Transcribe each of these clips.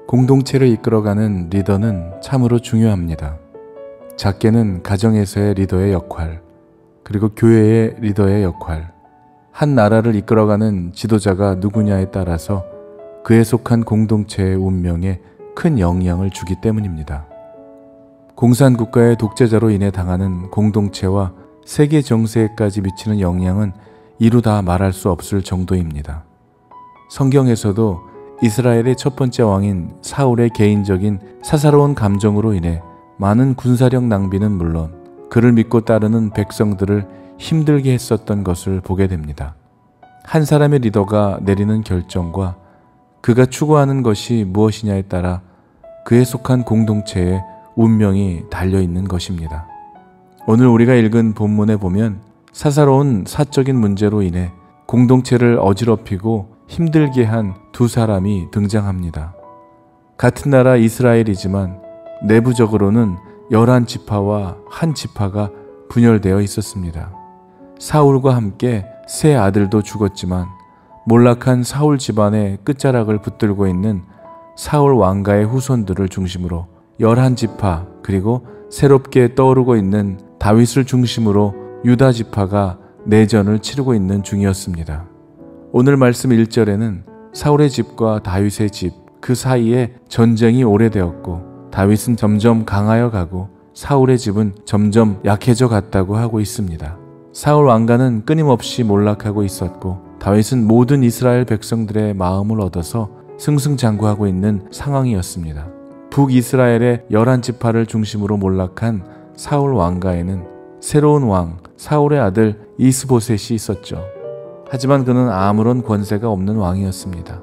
공동체를 이끌어가는 리더는 참으로 중요합니다. 작게는 가정에서의 리더의 역할, 그리고 교회의 리더의 역할, 한 나라를 이끌어가는 지도자가 누구냐에 따라서 그에 속한 공동체의 운명에 큰 영향을 주기 때문입니다. 공산국가의 독재자로 인해 당하는 공동체와 세계 정세에까지 미치는 영향은 이루 다 말할 수 없을 정도입니다. 성경에서도 이스라엘의 첫 번째 왕인 사울의 개인적인 사사로운 감정으로 인해 많은 군사력 낭비는 물론 그를 믿고 따르는 백성들을 힘들게 했었던 것을 보게 됩니다. 한 사람의 리더가 내리는 결정과 그가 추구하는 것이 무엇이냐에 따라 그에 속한 공동체의 운명이 달려있는 것입니다. 오늘 우리가 읽은 본문에 보면 사사로운 사적인 문제로 인해 공동체를 어지럽히고 힘들게 한 두 사람이 등장합니다. 같은 나라 이스라엘이지만 내부적으로는 11지파와 한 지파가 분열되어 있었습니다. 사울과 함께 세 아들도 죽었지만 몰락한 사울 집안의 끝자락을 붙들고 있는 사울 왕가의 후손들을 중심으로 11지파, 그리고 새롭게 떠오르고 있는 다윗을 중심으로 유다 지파가 내전을 치르고 있는 중이었습니다. 오늘 말씀 1절에는 사울의 집과 다윗의 집, 그 사이에 전쟁이 오래되었고 다윗은 점점 강하여 가고 사울의 집은 점점 약해져 갔다고 하고 있습니다. 사울 왕가는 끊임없이 몰락하고 있었고 다윗은 모든 이스라엘 백성들의 마음을 얻어서 승승장구하고 있는 상황이었습니다. 북이스라엘의 11지파를 중심으로 몰락한 사울 왕가에는 새로운 왕 사울의 아들 이스보셋이 있었죠. 하지만 그는 아무런 권세가 없는 왕이었습니다.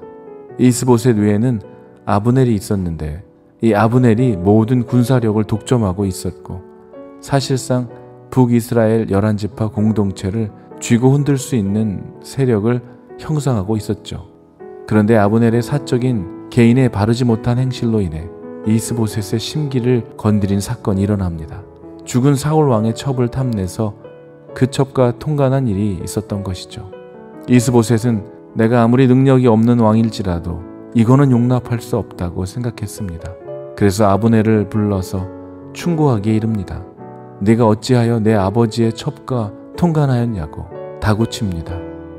이스보셋 위에는 아브넬이 있었는데 이 아브넬이 모든 군사력을 독점하고 있었고 사실상 북이스라엘 11지파 공동체를 쥐고 흔들 수 있는 세력을 형성하고 있었죠. 그런데 아브넬의 사적인 개인의 바르지 못한 행실로 인해 이스보셋의 심기를 건드린 사건이 일어납니다. 죽은 사울 왕의 첩을 탐내서 그 첩과 통관한 일이 있었던 것이죠. 이스보셋은 내가 아무리 능력이 없는 왕일지라도 이거는 용납할 수 없다고 생각했습니다. 그래서 아브넬을 불러서 충고하기에 이릅니다. 네가 어찌하여 내 아버지의 첩과 통관하였냐고 다구칩니다.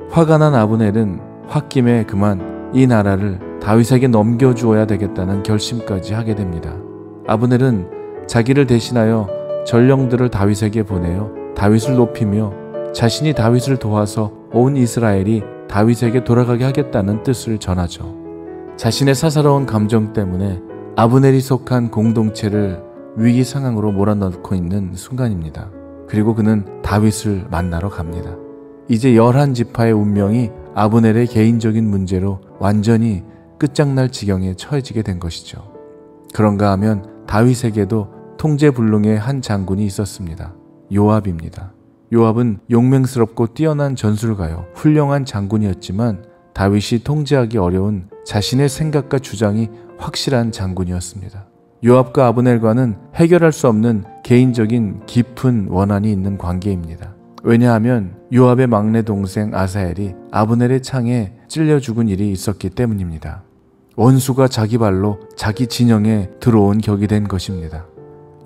화가 난 아브넬은 홧김에 그만 이 나라를 다윗에게 넘겨주어야 되겠다는 결심까지 하게 됩니다. 아브넬은 자기를 대신하여 전령들을 다윗에게 보내어 다윗을 높이며 자신이 다윗을 도와서 온 이스라엘이 다윗에게 돌아가게 하겠다는 뜻을 전하죠. 자신의 사사로운 감정 때문에 아브넬이 속한 공동체를 위기 상황으로 몰아넣고 있는 순간입니다. 그리고 그는 다윗을 만나러 갑니다. 이제 11지파의 운명이 아브넬의 개인적인 문제로 완전히 끝장날 지경에 처해지게 된 것이죠. 그런가 하면 다윗에게도 통제불능의 한 장군이 있었습니다. 요압입니다. 요압은 용맹스럽고 뛰어난 전술가요, 훌륭한 장군이었지만 다윗이 통제하기 어려운 자신의 생각과 주장이 확실한 장군이었습니다. 요압과 아브넬과는 해결할 수 없는 개인적인 깊은 원한이 있는 관계입니다. 왜냐하면 요압의 막내 동생 아사엘이 아브넬의 창에 찔려 죽은 일이 있었기 때문입니다. 원수가 자기 발로 자기 진영에 들어온 격이 된 것입니다.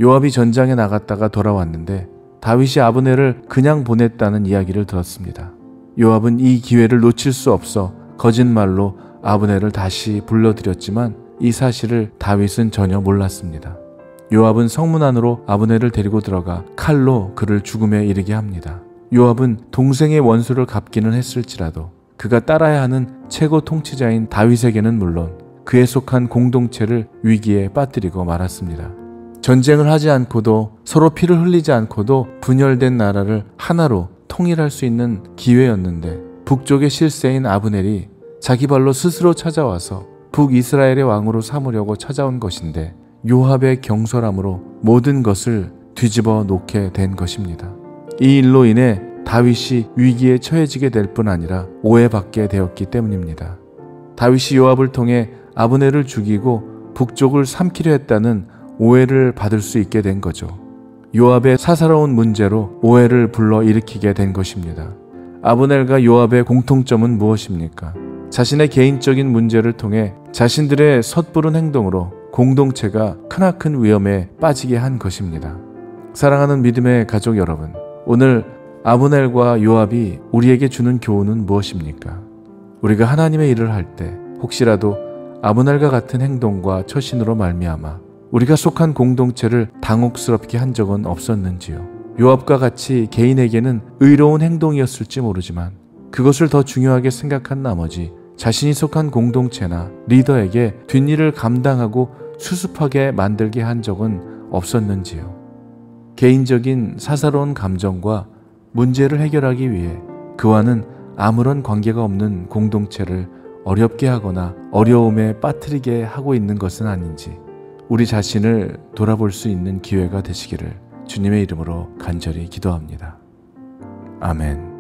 요압이 전장에 나갔다가 돌아왔는데 다윗이 아브넬을 그냥 보냈다는 이야기를 들었습니다. 요압은 이 기회를 놓칠 수 없어 거짓말로 아브넬을 다시 불러들였지만 이 사실을 다윗은 전혀 몰랐습니다. 요압은 성문 안으로 아브넬을 데리고 들어가 칼로 그를 죽음에 이르게 합니다. 요압은 동생의 원수를 갚기는 했을지라도 그가 따라야 하는 최고 통치자인 다윗에게는 물론 그에 속한 공동체를 위기에 빠뜨리고 말았습니다. 전쟁을 하지 않고도 서로 피를 흘리지 않고도 분열된 나라를 하나로 통일할 수 있는 기회였는데 북쪽의 실세인 아브넬이 자기 발로 스스로 찾아와서 북이스라엘의 왕으로 삼으려고 찾아온 것인데 요압의 경솔함으로 모든 것을 뒤집어 놓게 된 것입니다. 이 일로 인해 다윗이 위기에 처해지게 될 뿐 아니라 오해받게 되었기 때문입니다. 다윗이 요압을 통해 아브넬을 죽이고 북쪽을 삼키려 했다는 오해를 받을 수 있게 된 거죠. 요압의 사사로운 문제로 오해를 불러일으키게 된 것입니다. 아브넬과 요압의 공통점은 무엇입니까? 자신의 개인적인 문제를 통해 자신들의 섣부른 행동으로 공동체가 크나큰 위험에 빠지게 한 것입니다. 사랑하는 믿음의 가족 여러분, 오늘 아브넬과 요압이 우리에게 주는 교훈은 무엇입니까? 우리가 하나님의 일을 할 때 혹시라도 아브넬과 같은 행동과 처신으로 말미암아 우리가 속한 공동체를 당혹스럽게 한 적은 없었는지요? 요압과 같이 개인에게는 의로운 행동이었을지 모르지만 그것을 더 중요하게 생각한 나머지 자신이 속한 공동체나 리더에게 뒷일을 감당하고 수습하게 만들게 한 적은 없었는지요? 개인적인 사사로운 감정과 문제를 해결하기 위해 그와는 아무런 관계가 없는 공동체를 어렵게 하거나 어려움에 빠뜨리게 하고 있는 것은 아닌지 우리 자신을 돌아볼 수 있는 기회가 되시기를 주님의 이름으로 간절히 기도합니다. 아멘.